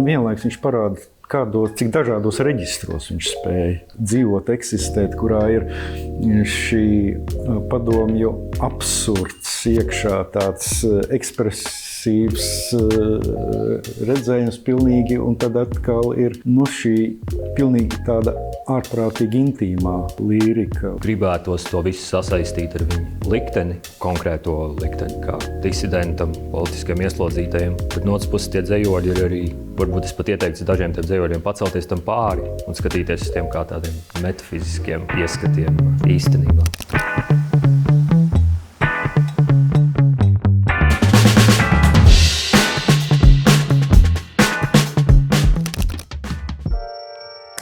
vienlaiks viņš parāda, cik dažādos reģistros viņš spēja dzīvot, eksistēt, kurā ir šī padomju absurds iekšā, tāds ekspresīvs redzējums pilnīgi, un tad atkal ir šī pilnīgi tāda ārprātīgi intīmā līrika. Gribētos to visu sasaistīt ar viņu likteni, konkrēto likteni, kā disidentam, politiskiem ieslodzītajiem. Bet no otras puses tie dzejoļi ir arī, varbūt es pat ieteiktu dažiem tiem dzejoļiem pacelties tam pāri un skatīties uz tiem kā tādiem metafiziskiem ieskatiem īstenībā.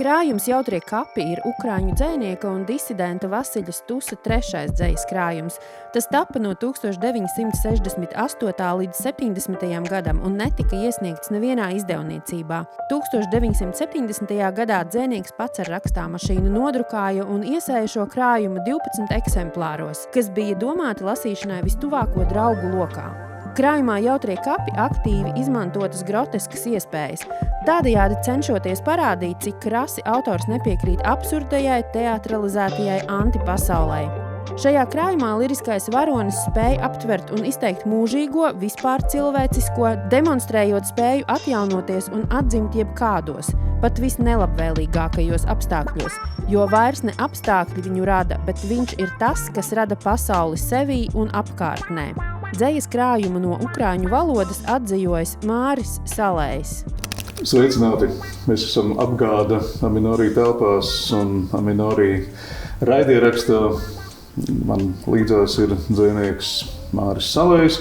Krājums Jautrie kapi ir ukraiņu dzejnieka un disidenta Vasiļa Stusa 3. dzejas krājums. Tas tappa no 1968. līdz 70. gadam un netika iesniegts nevienā izdevniecībā. 1970. gadā dzejnieks pats ar rakstāmašīnu nodrukāja un iesēja šo krājumu 12 eksemplāros, kas bija domāti lasīšanai vistuvāko draugu lokā. Krājumā Jautrie kapi aktīvi izmantotas groteskas iespējas, tādējādi cenšoties parādīt, cik krasi autors nepiekrīt absurdajai, teatralizētajai antipasaulei. Šajā krājumā liriskais varonis spēja aptvert un izteikt mūžīgo, vispār cilvēcisko, demonstrējot spēju atjaunoties un atdzimt jebkādos, pat visnelabvēlīgākajos apstākļos, jo vairs ne apstākļi viņu rada, bet viņš ir tas, kas rada pasauli sevī un apkārtnē. Dzejas krājumu no ukraiņu valodas atdzejojas Māris Salējs. Sveicināti! Mēs esam Apgāda Aminorī telpās un Aminorī raidierakstā. Man līdzās ir dzejnieks Māris Salējs.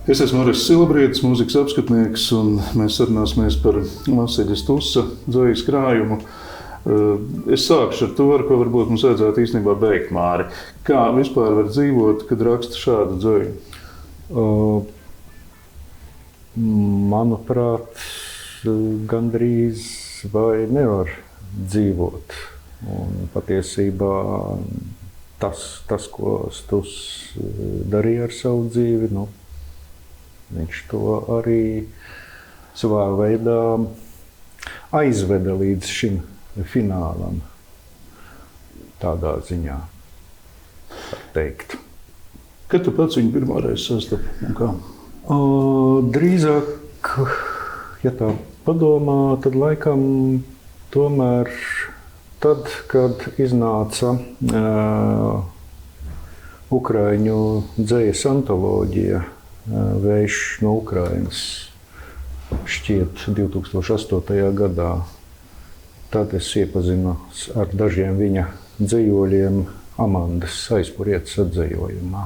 Es esmu Oris Silabrietis, mūzikas apskatnieks, un mēs sarunāsimies par Vasiļa Stusa dzejas krājumu. Es sākšu ar to, ar ko varbūt mums vajadzētu īstenībā beigt, Māri. Kā vispār var dzīvot, kad raksta šādu dzeju? Manuprāt, gandrīz vai nevar dzīvot. Un patiesībā tas, ko Stuss darīja ar savu dzīvi, viņš to arī savā veidā aizveda līdz šim finālam. Tādā ziņā, tā teikt. Kad tu pats viņu pirmoreiz sastapi un kā? Drīzāk, ja tā padomā, tad laikam tomēr tad, kad iznāca ukraiņu dzejas antoloģija Vējš no Ukrainas, šķiet 2008. gadā. Tad es iepazinos ar dažiem viņa dzejoļiem Amandas Aizpurietes atzejojumā.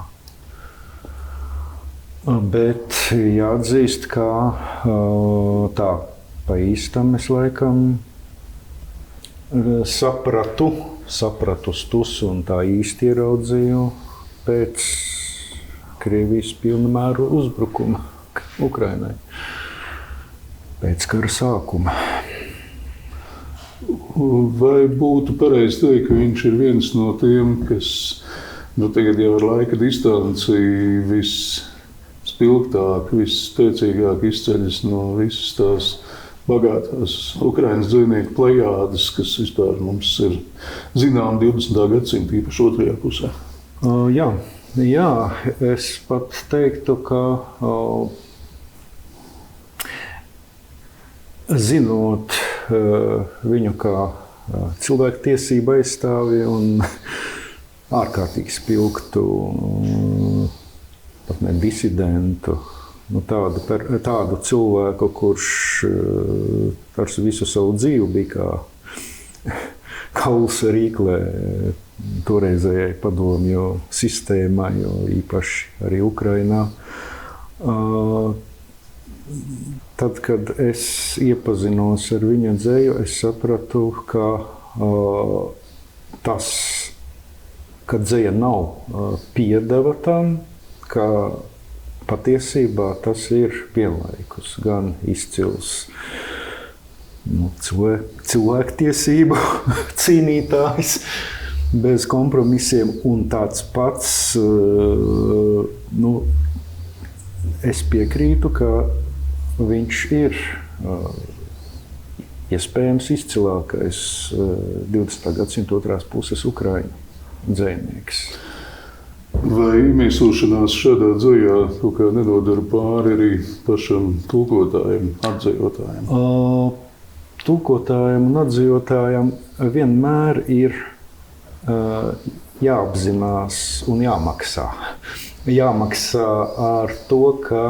Bet jāatzīst, ka tā pa īstam es laikam sapratu Stusu un tā īsti ieraudzīju pēc Krievijas pilna mēru uzbrukuma Ukrainai, pēc kara sākuma. Vai būtu pareizi teikt, ka viņš ir viens no tiem, kas tagad jau ar laika distanci visspilgtāk, visspēcīgāk izceļas no visas tās bagātās Ukrainas dzejnieku plejādes, kas vispār mums ir zinām 20. gadsimta, īpaši otrajā pusē? Jā, es pat teiktu, ka zinot viņu kā cilvēktiesību aizstāvi un ārkārtīgi spilgtu, pat ne disidentu, tādu cilvēku, kurš ar visu savu dzīvi bija kā kauls rīklē toreizējai padomju sistēmai, jo īpaši arī Ukrainā. Tad, kad es iepazinos ar viņa dzeju, es sapratu, ka tas, ka dzeja nav piedeva tam, ka patiesībā tas ir vienlaikus gan izcils cilvēktiesību cīnītājs bez kompromisiem un tāds pats, es piekrītu, ka viņš ir iespējams izcilākais 20. gadsimta otrās puses ukraiņu dzejnieks. Vai iemiesošanās šādā dzejā kaut kā nedodara pāri arī pašam tulkotājiem, atzejotājiem? Tulkotājiem un atzejotājiem vienmēr ir jāapzinās un jāmaksā. Jāmaksā ar to, ka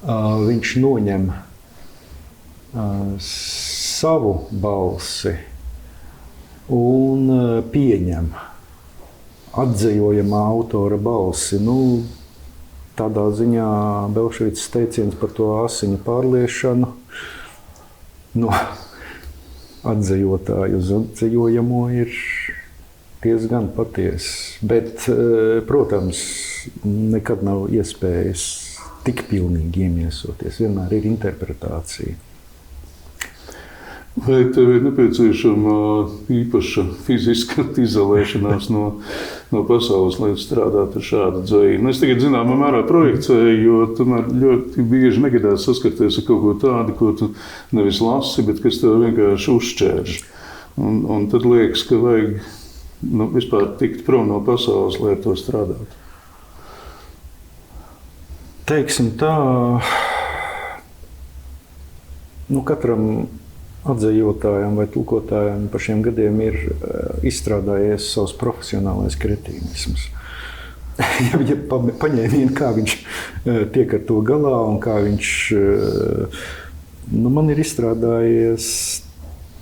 viņš noņem savu balsi un pieņem atzejojamā autora balsi. Tādā ziņā Belševicas teiciens par to asiņu pārliešanu no atzejotāju uz atzejojamo ir diezgan patiesa. Bet, protams, nekad nav iespējas tik pilnīgi iemiesoties. Vienmēr ir interpretācija. Vai tev ir nepieciešama īpaša fiziska izolēšanās no pasaules, lai strādātu ar šādu dzeju? Es tikai zināmā mērā projekcēju, jo tomēr ļoti bieži negadās saskarties ar kaut ko tādu, ko tu nevis lasi, bet kas tev vienkārši uzšķērž. Un tad liekas, ka vajag vispār tikt prom no pasaules, lai ar to strādātu. Teiksim tā, katram atzejotājam vai tulkotājam par šiem gadiem ir izstrādājies savs profesionālais kretīnisms. Ja paņēmieni, kā viņš tiek ar to galā un kā viņš, man ir izstrādājies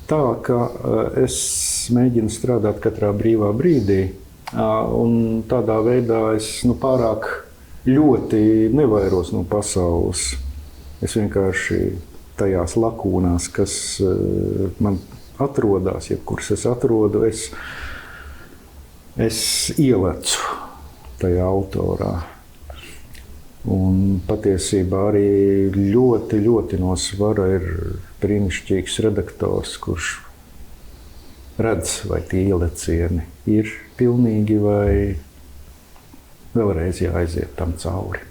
tā, ka es mēģinu strādāt katrā brīvā brīdī, un tādā veidā es pārāk ļoti nevairos no pasaules. Es vienkārši tajās lakūnās, kas man atrodas, jebkuras es atrodu, es ielecu tajā autorā. Un patiesībā arī ļoti, ļoti no svara ir brīnišķīgs redaktors, kurš redz, vai tie ielecieni ir pilnīgi vai vēlreiz jāaiziet tam cauri.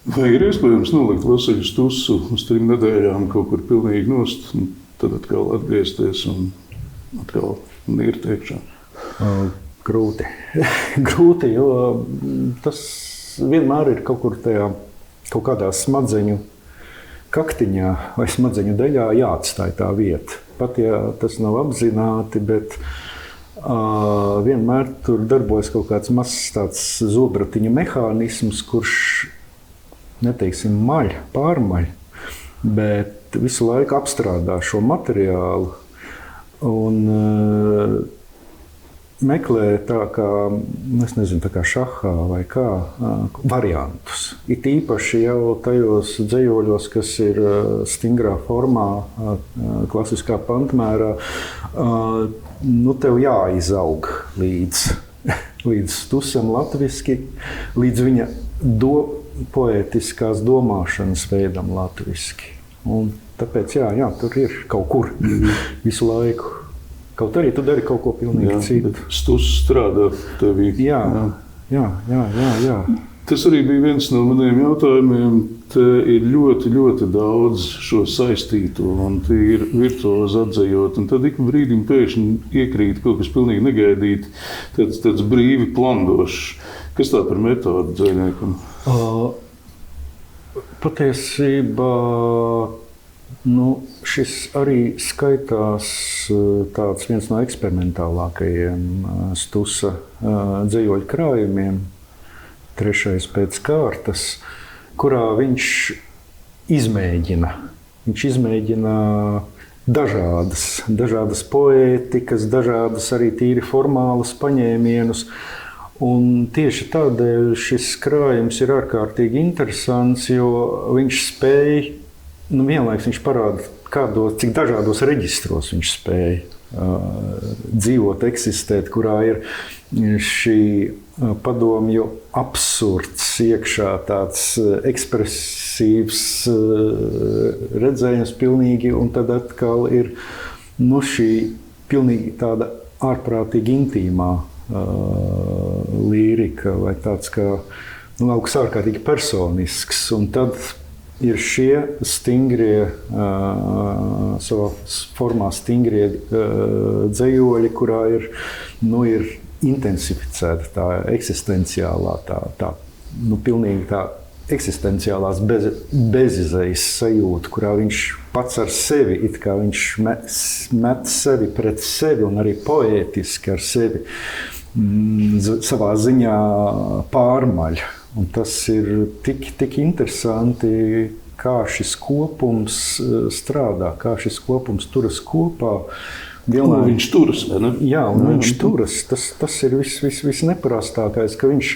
Vai ir iespējams nolikt Vasiļu Stusu uz 3 nedēļām kaut kur pilnīgi nost, un tad atkal atgriezties un atkal nirt iekšā? Grūti. Grūti, jo tas vienmēr ir kaut kur tajā, kaut kādā smadzeņu kaktiņā vai smadzeņu daļā jāatstāj tā vieta. Pat ja tas nav apzināti, bet vienmēr tur darbojas kaut kāds mazs tāds zobratiņa mehānisms, kurš neteiksim pārmaļ, bet visu laiku apstrādā šo materiālu un meklē tā kā, es nezinu, tā kā šahā vai kā, variantus. It īpaši jau tajos dzejoļos, kas ir stingrā formā, klasiskā pantmērā, tev jāizaug līdz Stusam latviski, līdz viņa poētiskās domāšanas veidam latviski. Un tāpēc, tur ir kaut kur visu laiku. Kaut arī tu dari kaut ko pilnīgi citu. Stus strādā tevī. Jā. Tas arī bija viens no maniem jautājumiem. Te ir ļoti, ļoti daudz šo saistīto, un tie ir virtuozi atzejot. Un tad ik brīdim pēkšņi iekrīt kaut kas pilnīgi negaidīt, tāds brīvi plandošs. Kas tā par metodu dzejniekam? Patiesībā šis arī skaitās tāds viens no eksperimentālākajiem Stusa dzejoļu krājumiem, 3. pēc kārtas, kurā viņš izmēģina dažādas poētikas, dažādas arī tīri formālas paņēmienus. Un tieši tādēļ šis krājums ir ārkārtīgi interesants, jo viņš spēj, vienlaikus viņš parāda, cik dažādos reģistros viņš spēj dzīvot, eksistēt, kurā ir šī padomju absurds iekšā, tāds ekspresīvs redzējums pilnīgi, un tad atkal ir šī pilnīgi tāda ārprātīgi intīmā līrika vai tāds kā lauks ārkārtīgi personisks. Un tad ir šie stingrie, savā formā stingrie dzejoļi, kurā ir intensificēta tā eksistenciālā, pilnīgi tā eksistenciālās bezizejas sajūta, kurā viņš pats ar sevi, it kā viņš met sevi pret sevi un arī poētiski ar sevi savā ziņā pārmaļ. Un tas ir tik interesanti, kā šis kopums strādā, kā šis kopums turas kopā. Viņš turas, vai ne? Jā, un viņš turas. Tas ir visneparastākais, ka viņš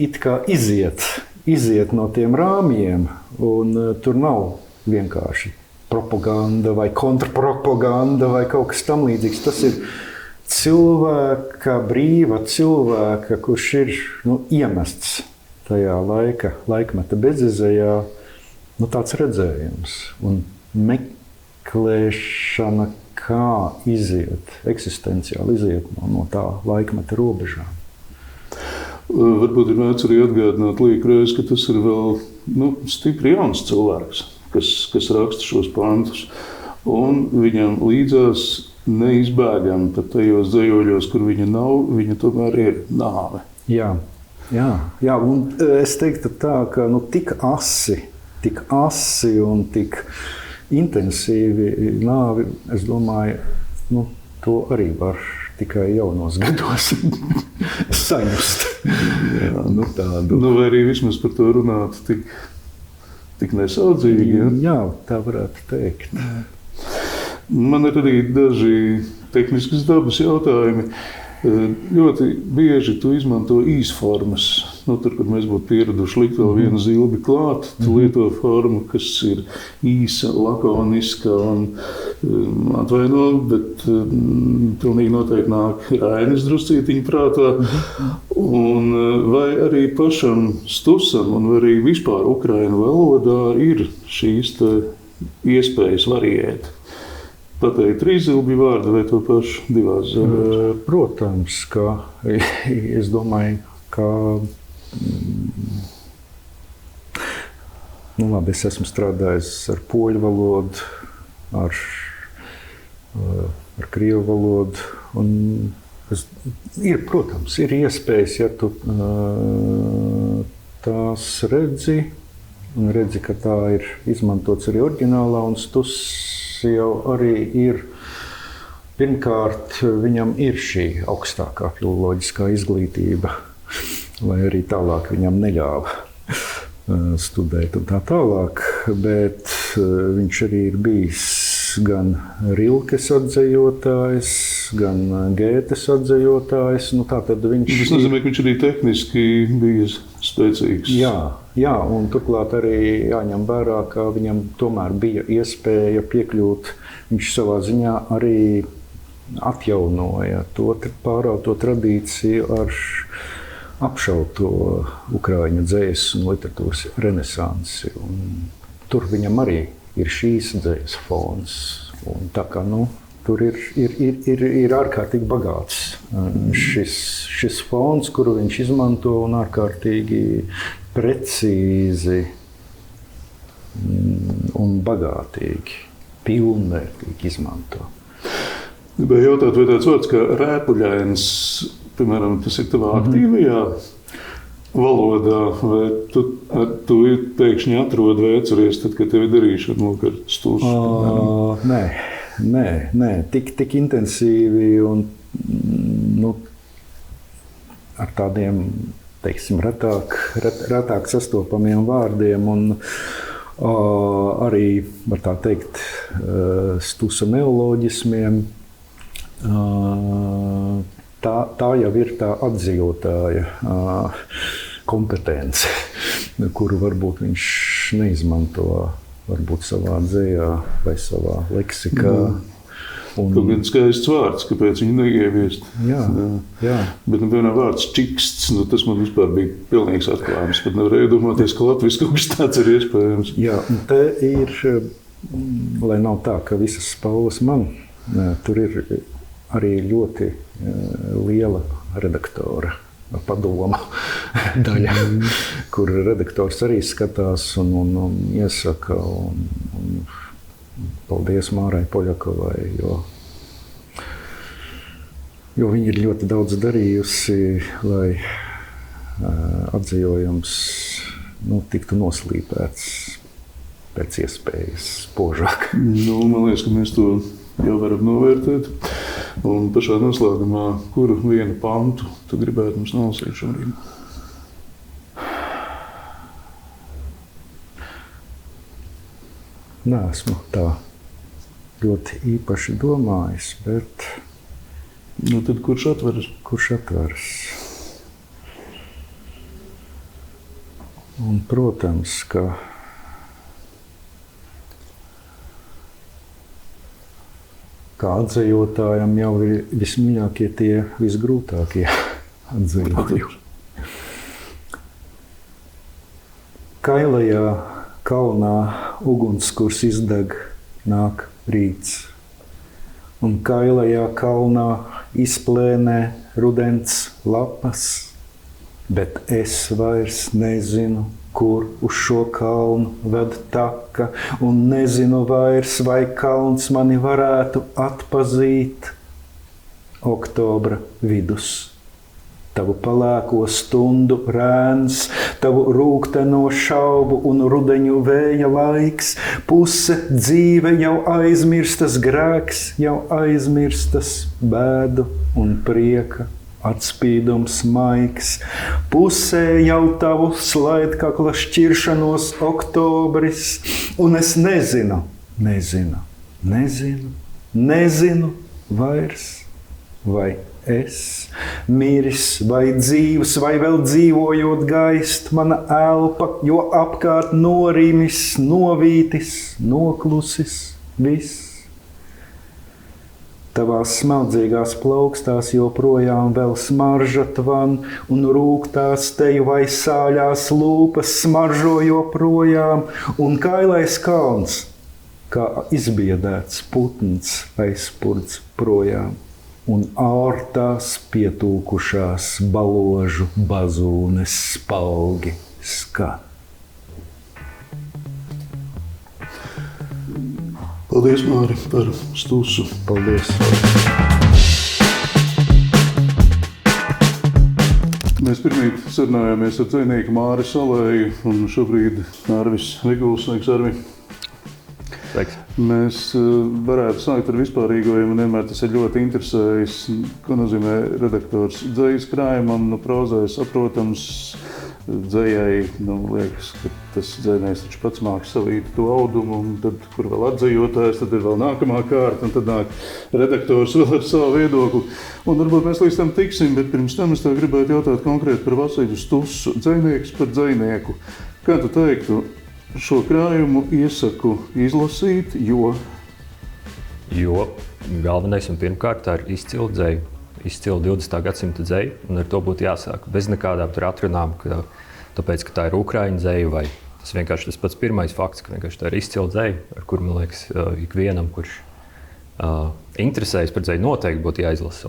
it kā iziet no tiem rāmjiem, un tur nav vienkārši propaganda vai kontrpropaganda vai kaut kas tam līdzīgs. Tas ir brīva cilvēka, kurš ir iemests tajā laikmeta bezizejā, tāds redzējums un meklēšana, kā eksistenciāli iziet no tā laikmeta robežām. Varbūt ir vērts arī atgādināt līkreiz, ka tas ir vēl stipri jauns cilvēks, kas raksta šos pantus, un viņam līdzās neizbēgami pat tajos dzejoļos, kur viņa nav, viņa tomēr ir nāve. Jā, un es teiktu tā, ka tik asi un tik intensīvi nāvi, es domāju, to arī var tikai jaunos gados sajust. Vai arī vismaz par to runāt tik nesaudzīgi. Ja? Jā, tā varētu teikt. Man ir arī daži tehniskas dabas jautājumi. Ļoti bieži tu izmanto īsformas. Tur, kur mēs būtu pieraduši likt vēl vienu zilbi klāt, tu lieto formu, kas ir īsa, lakoniska un atvaino, bet pilnīgi noteikti nāk Rainis druscītiņu prātā. Un vai arī pašam Stusam un arī vispār ukrainu valodā ir šīs iespējas variēt? Pateikt trīzilbju vārdu vai to pašu divās zilbēs? Protams, ka es domāju, ka es esmu strādājis ar poļu valodu, ar krievu valodu. Un protams, ir iespējas, ja tu tās redzi, un redzi, ka tā ir izmantots arī oriģinālā, un Stus jau arī ir, pirmkārt, viņam ir šī augstākā filoloģiskā izglītība, lai arī tālāk viņam neļāva studēt un tā tālāk, bet viņš arī ir bijis gan Rilkes atzejotājs, gan Gētes atzejotājs. Tas nozīmē, ka viņš arī tehniski bija spēcīgs. Jā, un turklāt arī jāņem vērā, ka viņam tomēr bija iespēja piekļūt. Viņš savā ziņā arī atjaunoja pārauto tradīciju ar apšauto ukraiņu dzejas un literatūras renesansi. Un tur viņam arī ir šīs dzejas fons. Un tā kā tur ir ārkārtīgi bagāts šis fons, kuru viņš izmanto un ārkārtīgi precīzi un bagātīgi, pilnvērtīgi izmanto. Gribēju jautāt, vai tāds vārds kā rēpuļains, piemēram, tas ir tavā aktīvajā valodā, vai tu pēkšņi atrod vai atceries, tad, kad tev ir darīšana ar Stusu? Nē, tik intensīvi un ar tādiem, teiksim, retāk sastopamiem vārdiem un arī, var tā teikt, Stusa neoloģismiem. Tā jau ir tā atzīvotāja kompetence, kuru varbūt viņš neizmanto savā dzejā vai savā leksikā. Kaut gan skaists vārds, kāpēc viņu neieviest. Jā. Bet piemēram vārds čiksts, tas man vispār bija pilnīgs atklājums. Pat nevarēju domāties, ka latviski kaut kas tāds ir iespējams. Jā, un te ir, lai nav tā, ka visas spalvas man, tur ir arī ļoti liela redaktora padoma daļa, kur redaktors arī skatās un iesaka. Un paldies Mārai Poļakovai, jo viņa ir ļoti daudz darījusi, lai atzījojums tiktu noslīpēts pēc iespējas spožāk. Man liekas, ka mēs to jau varam novērtēt. Un pašā noslēgumā, kuru vienu pantu tu gribētu mums nolasīt šobrīd? Neesmu tā ļoti īpaši domājis, bet... Tad kurš atveras? Kurš atveras? Un, protams, ka kā atzējotājam jau ir vismīļākie tie visgrūtākie atzējojumi. Kailajā kalnā ugunskurs izdeg, nāk rīts. Un kailajā kalnā izplēnē rudens lapas, bet es vairs nezinu, kur uz šo kalnu ved taka, un nezinu vairs, vai kalns mani varētu atpazīt. Oktobra vidus, tavu palēko stundu rēns, tavu rūgteno šaubu un rudeņu vēja laiks, puse dzīve jau aizmirstas grēks, jau aizmirstas bēdu un prieka. Atspīdums maigs, pusē jau tavu slaidkakla šķiršanos oktobris, un es nezinu vairs, vai es miris, vai dzīvs, vai vēl dzīvojot gaist, mana elpa, jo apkārt norimis, novītis, noklusis viss. Tavās smeldzīgās plaukstās joprojām vēl smarža tvan, un rūgtās teju vai sāļās lūpas smaržo joprojām, un kailais kalns, kā izbiedēts putns, aizspurdz projām, un ārtās pietūkušās baložu bazūnes spalgi skan. Paldies, Māri, par Stusu. Paldies. Mēs pirmīt sarunājāmies ar dzejnieku Māri Salēju un šobrīd Arvis Viguls. Sveiks, Arvi. Sveiks. Mēs varētu sākt ar vispārīgo, jo man vienmēr tas ir ļoti interesējis, ko nozīmē redaktors dzejas krājumam, prozai saprotams. Dzejai, liekas, ka tas dzejnieks taču pats māks savīt to audumu, un tad, kur vēl atzejotājs, tad ir vēl nākamā kārta, un tad nāk redaktors vēl ar savu viedokli. Un varbūt mēs līdz tam tiksim, bet pirms tam es tev gribētu jautāt konkrēti par Vasiļu Stusu, dzejnieks par dzejnieku. Kā tu teiktu, šo krājumu iesaku izlasīt, jo? Jo galvenais un pirmkārt tā ir izcila dzeja. Izcila 20. gadsimta dzeja, un ar to būtu jāsāk. Bez nekādām tur atrunām, tāpēc, ka tā ir ukraiņu dzeja, vai tas vienkārši tas pats pirmais fakts, ka vienkārši tā ir izcila dzeja, ar kur, man liekas, ikvienam, kurš interesējas par dzeju, noteikti būtu jāizlasa,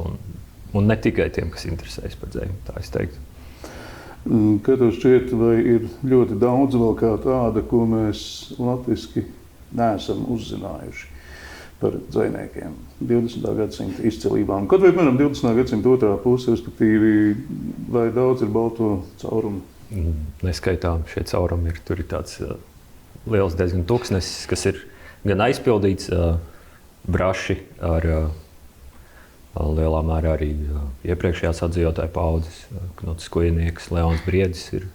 un ne tikai tiem, kas interesējas par dzeju, tā es teiktu. Kā tev šķiet, vai ir ļoti daudz vēl kā tāda, ko mēs latviski neesam uzzinājuši par dzejniekiem 20. gadsimta izcilībām? Kaut vai, piemēram, 20. gadsimta otrā puse, respektīvi, vai daudz ir balto caurumu? Neskaitām šie caurumi ir. Tur ir tāds liels diezgan tūkstnesis, kas ir gan aizpildīts braši ar lielā mērā arī iepriekšējās atzīvotāju paudzes. Knuts Kujnieks, Leons Briedis ir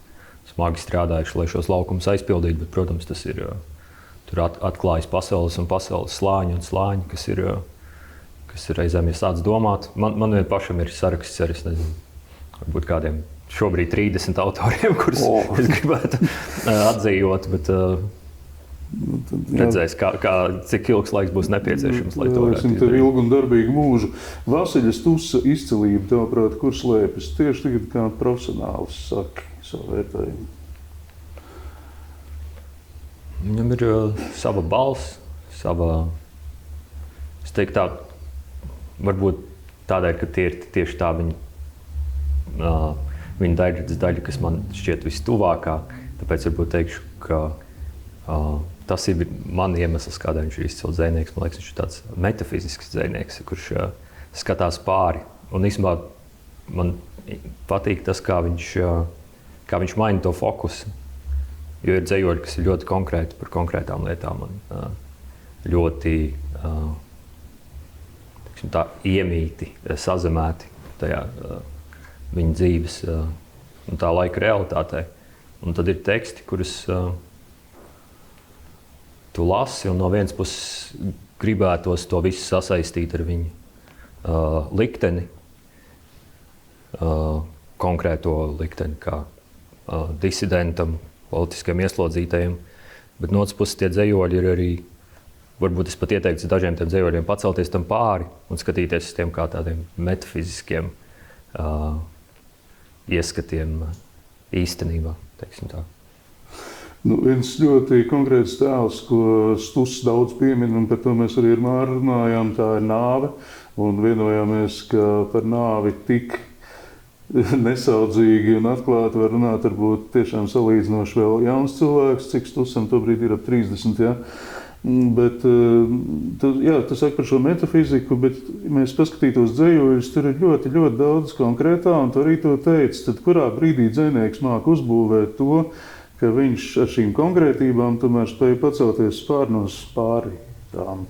smagi strādājuši, lai šos laukumus aizpildītu, bet, protams, tas ir tur atklājas pasaules un pasaules slāņi un slāņi, kas ir reizēm iesāc domāt. Man vien pašam ir saraksts ar, es nezinu, varbūt kādiem šobrīd 30 autoriem, kurus es gribētu atzījot, bet redzēs, cik ilgs laiks būs nepieciešams, lai to varētu izdarīt. Tev ilgu un darbīgu mūžu. Vasiļa Stusa izcilība, tavuprāt, kur slēpjas? Tieši tagad kā profesionāls saki savu vērtējumu. Viņam ir sava balss, es teiktu tā, varbūt tādēļ, ka tie ir tieši tā viņa viņa daļradas daļa, kas man šķiet vistuvākā. Tāpēc varbūt teikšu, ka tas ir man iemesls, kādēļ viņš ir izcils dzejnieks. Man liekas, viņš ir tāds metafizisks dzejnieks, kurš skatās pāri. Un īstenībā man patīk tas, kā viņš maina to fokusu. Jo ir dzejoļi, kas ir ļoti konkrēti par konkrētām lietām un ļoti tā iemīti, sazemēti tajā viņa dzīves un tā laika realitātē. Un tad ir teksti, kurus tu lasi, un no vienas puses gribētos to visu sasaistīt ar viņu likteni, konkrēto likteni, kā disidentam, politiskiem ieslodzītajiem. Bet no otras puses tie dzejoļi ir arī, varbūt es pat ieteiktu dažiem tiem dzejoļiem pacelties tam pāri un skatīties uz tiem kā tādiem metafiziskiem ieskatiem īstenībā, teiksim tā. Viens ļoti konkrēts tēls, ko Stuss daudz piemin, un par to mēs arī ar Māru runājām, tā ir nāve. Un vienojāmies, ka par nāvi tik nesaudzīgi un atklāti var runāt, varbūt tiešām salīdzinoši vēl jauns cilvēks, cik Stussam tobrīd ir ap 30, ja? Bet, tu saki par šo metafiziku, bet mēs paskatītos dzejoļus, tur ir ļoti, ļoti daudz konkrētā, un tu arī to teici, tad kurā brīdī dzejnieks māk uzbūvēt to, ka viņš ar šīm konkrētībām tomēr spēja pacelties spārnos pāri tām.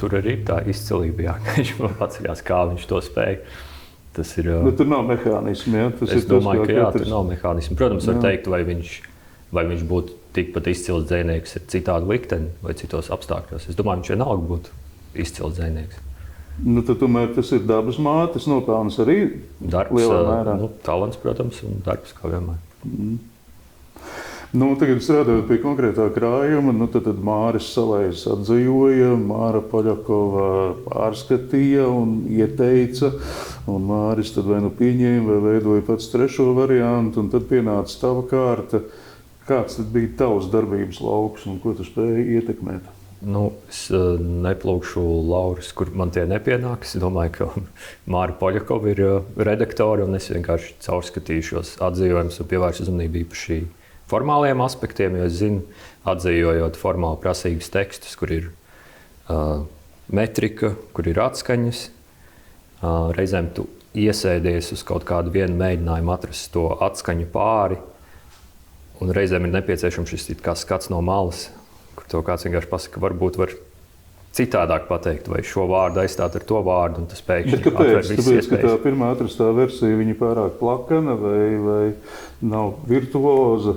Tur arī ir tā izcilība, jā, ka viņš paceļās, kā viņš to spēja. Tas ir, tur nav mehānismi, ja? Es domāju, ka jā, tur nav mehānismi. Protams, var teikt, vai viņš būtu tikpat izcils dzejnieks ar citādu likteni vai citos apstākļos. Es domāju, viņš vienalga būtu izcils dzejnieks. Tad tomēr tas ir dabas mātes nopelns arī lielā mērā. Talants, protams, un darbs kā vienmēr. Tagad strādājot pie konkrētā krājuma, tad Māris Salējs atdzejoja, Māra Poļakova pārskatīja un ieteica, un Māris tad vai pieņēma vai veidoja pats trešo variantu, un tad pienāca tava kārta. Kāds tad bija tavs darbības lauks un ko tu spēji ietekmēt? Es neplūkšu laurus, kur man tie nepienāks. Es domāju, ka Māra Poļakova ir redaktore, un es vienkārši caurskatīju šos atzīvojumus un pievēršu uzmanību īpaši formāliem aspektiem, jo es zinu, atzījojot formāli prasīgus tekstus, kur ir metrika, kur ir atskaņas. Reizēm tu iesēdies uz kaut kādu vienu mēģinājumu atrast to atskaņu pāri, un reizēm ir nepieciešams šis skats no malas, kur to kāds vienkārši pasaka, varbūt var citādāk pateikt, vai šo vārdu aizstāt ar to vārdu, un tas pēkšņi atver visas iespējas. Tāpēc, ka tā pirmā atrastā versija, viņa pārāk plakana vai nav virtuoza?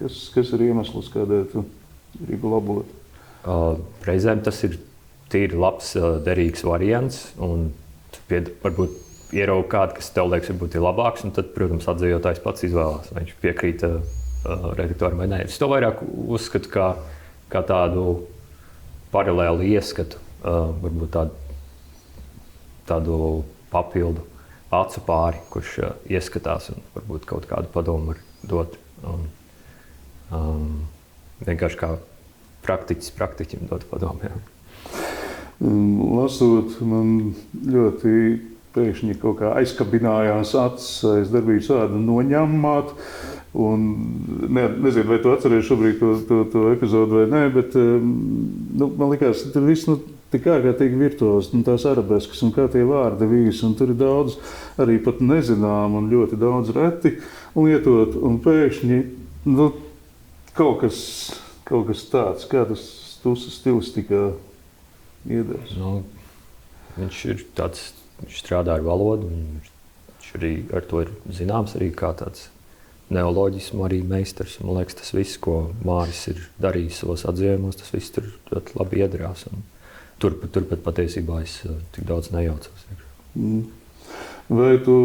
Kas ir iemesls, kādēļ tu gribi labot? Reizēm tas ir tīri labs, derīgs variants, un varbūt ieraugi kādu, kas tev liekas, varbūt ir labāks, un tad, protams, atzījotājs pats izvēlās, vai viņš piekrīt redaktoram vai nē. Es to vairāk uzskatu kā tādu paralēlu ieskatu, varbūt tādu papildu acu pāri, kurš ieskatās un varbūt kaut kādu padomu var dot. Vienkārši kā praktiķim dot padomu. Lasot, man ļoti pēkšņi kaut kā aizkabinājās acis aiz darbības vārdu noņemāt. Un nezinu, vai tu atceries šobrīd to epizodu vai nē, bet man likās, ka tur viss tik ārkārtīgi virtuozi, tās arabeskas un kā tie vārdi vīsi, un tur ir daudz arī pat nezinām un ļoti daudz reti lietot, un pēkšņi kaut kas tāds, kā tas Stussa stilistikā iedars. Viņš strādā ar valodu, viņš arī ar to ir zināms arī kā tāds neoloģismu arī meistars. Man liekas, tas viss, ko Māris ir darījis savos atzījumos, tas viss tur ļoti labi iedarās. Turpat patiesībā es tik daudz nejaucos. Vai tu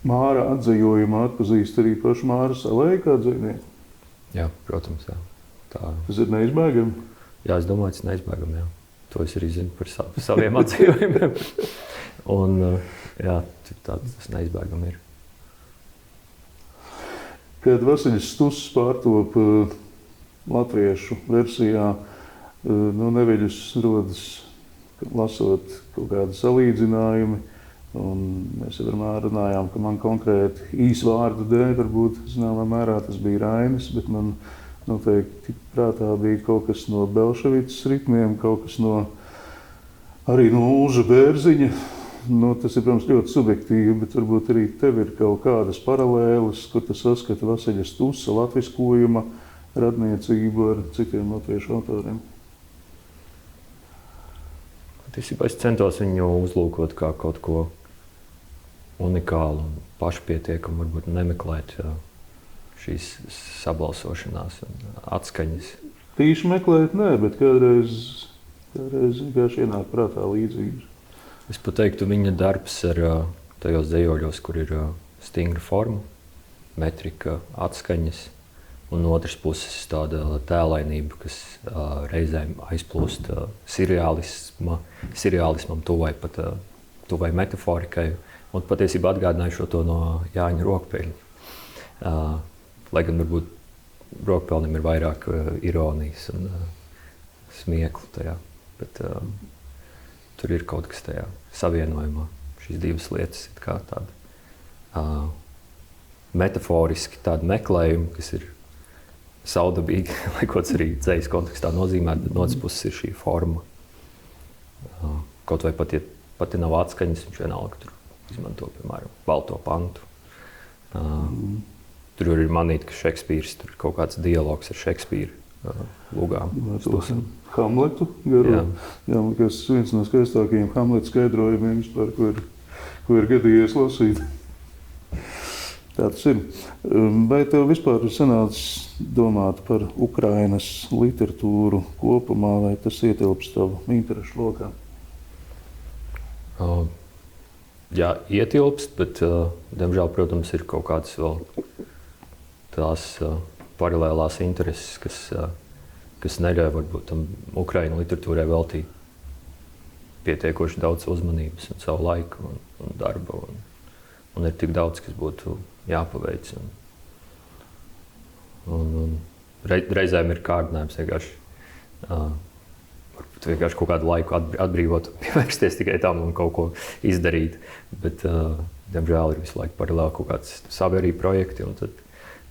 Māra atzījumā atpazīsti arī pašu Māru Salēju kā dzejnieku? Jā, protams, jā. Tas ir neizbēgami? Jā, es domāju, tas ir neizbēgami, jā. To es arī zinu par saviem atzījumiem. Un jā, tas neizbēgami ir. Kad Vasiļs Stuss pārtop latviešu versijā, neveļus rodas, lasot kaut kādu salīdzinājumi, Un mēs jau vienmēr runājām, ka man konkrēti īsu vārdu dēļ varbūt zināmā mērā tas bija Rainis, bet man noteikti prātā bija kaut kas no Belševicas ritmiem, kaut kas arī no Ulža Bērziņa. Tas ir, protams, ļoti subjektīvi, bet varbūt arī tev ir kaut kādas paralēles, kur tu saskati Vasiļa Stusa latviskojuma radniecību ar citiem latviešu autoriem. Tiesībā es centos viņu uzlūkot kā kaut ko unikālu un pašpietiekamu, varbūt nemeklēt šīs sabalsošanās un atskaņas. Tīši meklēt, nē, bet kādreiz vienkārši ienāk prātā līdzības. Es pat teiktu, viņa darbs ar tajos dejoļos, kur ir stingra forma, metrika, atskaņas, un no otras puses tāda tēlainība, kas reizēm aizplūst seriālismam, tuvai metaforikai, un patiesībā atgādināju šo to no Jāņa Rokpeļņa. Lai gan varbūt Rokpeļnim ir vairāk ironijas un smieklu tajā, bet tur ir kaut kas tajā savienojumā. Šīs divas lietas ir kā tāda metaforiski tāda meklējuma, kas ir saudabīgi, lai kods arī dzejas kontekstā nozīmē, bet no otras puses ir šī forma. Kaut vai pat, ja nav atskaņas, viņš vienalga tur izmanto, piemēram, balto pantu. Tur ir manīt, ka Šekspīrs, tur ir kaut kāds dialogs ar Šekspīru lūgām. Hamletu garo. Jā, kas viens no skaistākajiem Hamleta skaidrojumiem vispār, ko ir gadījies lasīt. Tā tas ir. Vai tev vispār ir sanācis domāt par Ukrainas literatūru kopumā, vai tas ietilpst tavu interešu lokā? Jā, ietilpst, bet, diemžēl, protams, ir kaut kādas vēl tās paralēlās intereses, kas neļauj varbūt tam Ukraiņu literatūrai veltīt pietiekoši daudz uzmanības un savu laiku un darbu. Un ir tik daudz, kas būtu jāpaveic. Un reizēm ir kārdinājums vienkārši kaut kādu laiku atbrīvot un pievērsties tikai tam un kaut ko izdarīt. Bet, diemžēl, ir visu laiku paralēli kaut kāds savi arī projekti. Un tad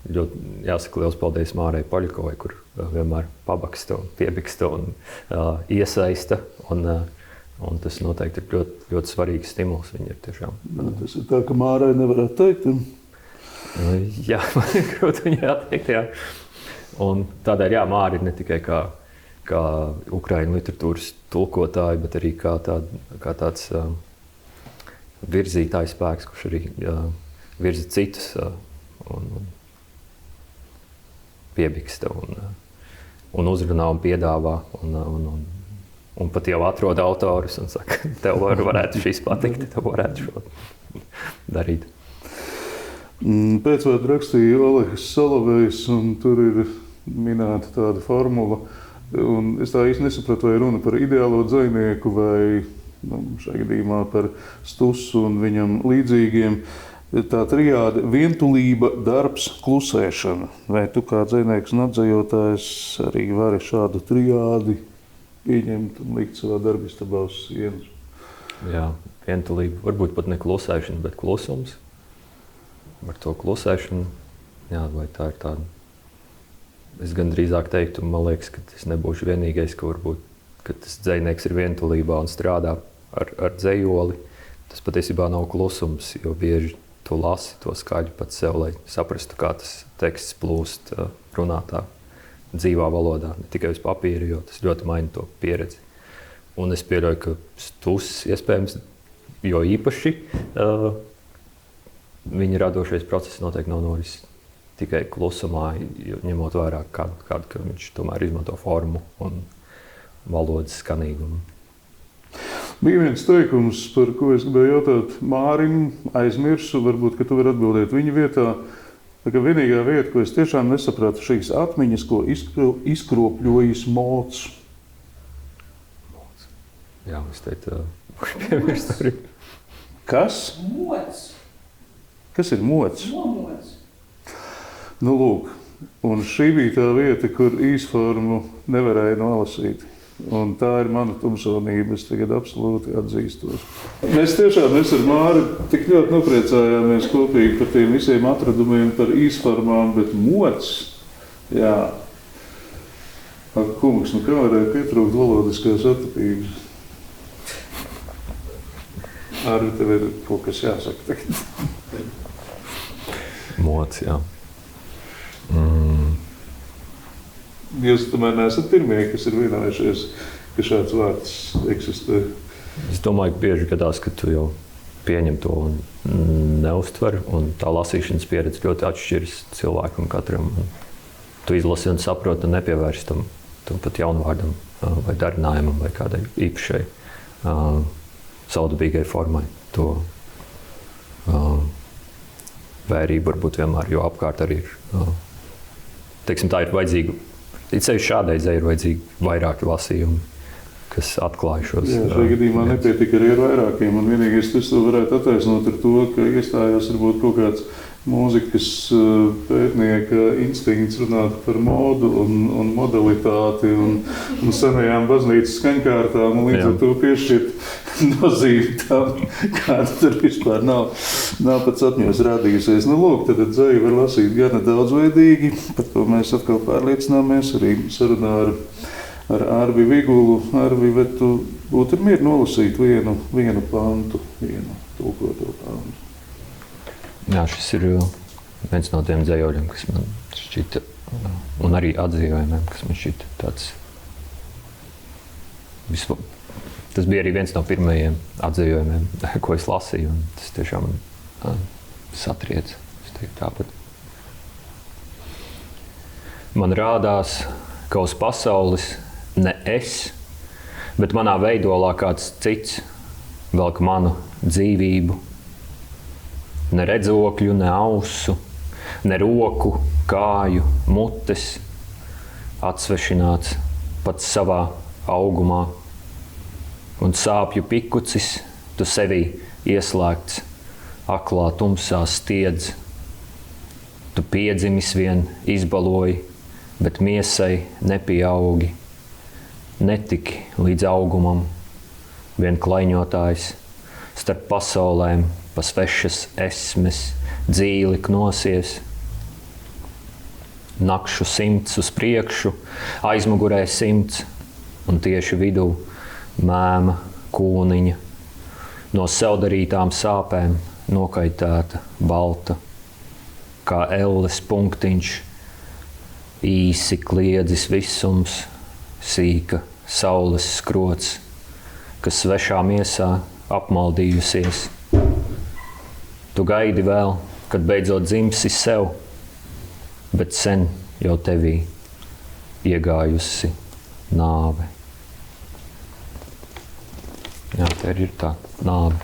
ļoti jāsaka liels paldies Mārai Poļakovai, kur vienmēr pabaksta un piebiksta un iesaista. Un tas noteikti ir ļoti, ļoti svarīgs stimuls. Viņa ir tiešām. Tas ir tā, ka Mārai nevarētu teikt. Jā, man ir grūti viņai atteikt. Jā. Un tādēļ, jā, Māra ir ne tikai kā Ukraiņu literatūras tulkotāja, bet arī kā tāds virzītājs spēks, kurš arī virza citus un piebiksta un uzrunā un piedāvā un pat jau atrod autorus un saka, tev varētu šīs patikt, tev varētu šo darīt. Pēcvārdu rakstīja Olehs Solovejs, un tur ir minēta tāda formula. Un es tā īsti nesapratu, vai runa par ideālo dzejnieku vai šajā gadījumā par Stusu un viņam līdzīgiem. Tā triāde - vientulība, darbs, klusēšana. Vai tu kā dzejnieks un atzejotājs arī vari šādu triādi pieņemt un likt savā darbistabā uz sienas? Jā, vientulība. Varbūt pat ne klusēšana, bet klusums. Ar to klusēšanu, jā, vai tā ir tāda. Es gan drīzāk teiktu, man liekas, ka es nebūšu vienīgais, ka varbūt, ka tas dzejnieks ir vientulībā un strādā ar dzejoli. Tas patiesībā nav klusums, jo bieži tu lasi to skaļi pats sev, lai saprastu, kā tas teksts plūst runātā dzīvā valodā, ne tikai uz papīra, jo tas ļoti maina to pieredzi. Un es pieļauju, ka Stuss iespējams, jo īpaši viņa radošais process noteikti nav norisis tikai klusumā, ņemot vērā kādu, ka viņš tomēr izmanto formu un valodas skanīgumu. Bija viens teikums, par ko es gribēju jautāt Mārim, aizmirsu, varbūt, ka tu vari atbildēt viņa vietā. Tā kā vienīgā vieta, ko es tiešām nesapratu, šīs atmiņas, ko izkropļojis mots. Jā, es teiktu, piemirst arī. Kas? Mots. Kas ir mots? Nomots. Nu, lūk, un šī bija tā vieta, kur īsformu nevarēja nolasīt. Un tā ir mana tumsonība, es tagad absolūti atzīstos. Mēs tiešām ar Māri tik ļoti nopriecājāmies kopīgi par tiem visiem atradumiem, par īsformām, bet mocs, jā. Ak, kungs, nu kā varēja pietrūkt valodiskās attapības? Arī tev ir kaut kas jāsaka tagad. Mots, jā. Jūs tomēr neesat pirmie, kas ir vienojušies, ka šāds vārds eksistē. Es domāju, ka bieži gadās, ka tu jau pieņem to un neuztver, un tā lasīšanas pieredze ļoti atšķiras cilvēkam katram. Tu izlasi un saproti un nepievērsi tam pat jaunvārdam vai darinājumam vai kādai īpašai savdabīgai formai. To vērību varbūt vienmēr, jo apkārt arī ir, teiksim, tā ir vajadzīga. Ceļš šādai dzei ir vajadzīgi vairāki lasījumi, kas atklāj šos. Jā, šajā gadījumā nepietika arī ar vairākiem. Un vienīgais, tas varētu attaisnot ar to, ka iestājās varbūt kaut kāds mūzikas pētnieka instinkts runāt par modu un modalitāti un senajām baznīcas skaņkārtām un līdz ar to piešķirt nozīmi tam, kāda tur vispār nav pat sapņos rādījusies. Nu, lūk, tad dzeju var lasīt gana daudzveidīgi, par to mēs atkal pārliecināmies arī sarunā ar Arvi Vigulu. Arvi, vai tu būtu mieru nolasīt vienu pantu, vienu tulkoto pantu? Jā, šis ir viens no tiem dzejoļiem, kas man šķita, un arī atdzīvojumiem, kas man šķita tāds. Tas bija arī viens no pirmajiem atdzīvojumiem, ko es lasīju, un tas tiešām satriec. Es teiktu tāpat. Man rādās, ka uz pasaules ne es, bet manā veidolā kāds cits velk manu dzīvību. Ne redzokļu, ne ausu, ne roku, kāju, mutes, atsvešināts pats savā augumā. Un sāpju pikucis, tu sevī ieslēgts, aklā tumsā stiedz. Tu piedzimis vien izbaloji, bet miesai nepieaugi. Netiki līdz augumam, vien klaiņotājs starp pasaulēm, pa svešas esmes, dzīli knosies. Nakšu 100 uz priekšu, aizmugurē 100, un tieši vidū mēma kūniņa. No sevdarītām sāpēm nokaitēta balta, kā elles punktiņš, īsi kliedzis visums, sīka saules skrots, kas svešā miesā apmaldījusies. Tu gaidi vēl, kad beidzot dzimsi sev, bet sen jau tevī iegājusi nāve. Jā, te ir tā nāve.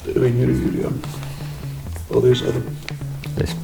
Viņi ir, jā. Paldies, Aram. Es.